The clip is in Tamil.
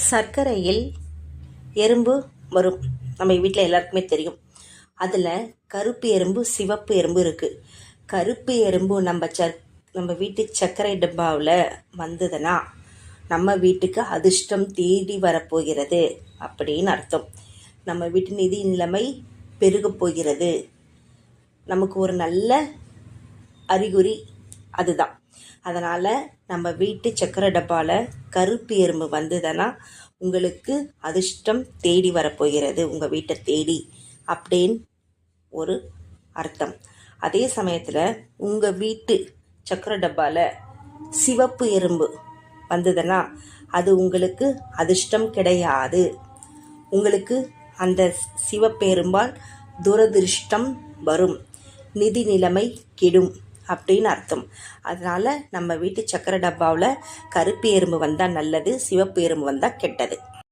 சர்க்கரையில் எறும்பு வரும். நம்ம வீட்டில் எல்லாருக்குமே தெரியும். அதில் கருப்பு எறும்பு, சிவப்பு எறும்பு இருக்குது. கருப்பு எறும்பு நம்ம வீட்டு சர்க்கரை டப்பாவில் வந்ததுன்னா நம்ம வீட்டுக்கு அதிர்ஷ்டம் தேடி வரப்போகிறது அப்படின்னு அர்த்தம். நம்ம வீட்டு நிதி நிலைமை பெருகப் போகிறது. நமக்கு ஒரு நல்ல அறிகுறி அதுதான். அதனால் நம்ம வீட்டு சக்கரை டப்பாவில் கருப்பு எறும்பு வந்ததுன்னா உங்களுக்கு அதிர்ஷ்டம் தேடி வரப்போகிறது, உங்கள் வீட்டை தேடி அப்படின்னு ஒரு அர்த்தம். அதே சமயத்தில் உங்கள் வீட்டு சக்கரை டப்பாவில் சிவப்பு எறும்பு வந்ததுன்னா அது உங்களுக்கு அதிர்ஷ்டம் கிடையாது. உங்களுக்கு அந்த சிவப்பு எறும்பால் துரதிர்ஷ்டம் வரும், நிதி நிலைமை கெடும் அப்படின்னு அர்த்தம். அதனால் நம்ம வீட்டு சக்கரை டப்பாவில் கருப்பு எறும்பு வந்தால் நல்லது, சிவப்பு எறும்பு வந்தால் கெட்டது.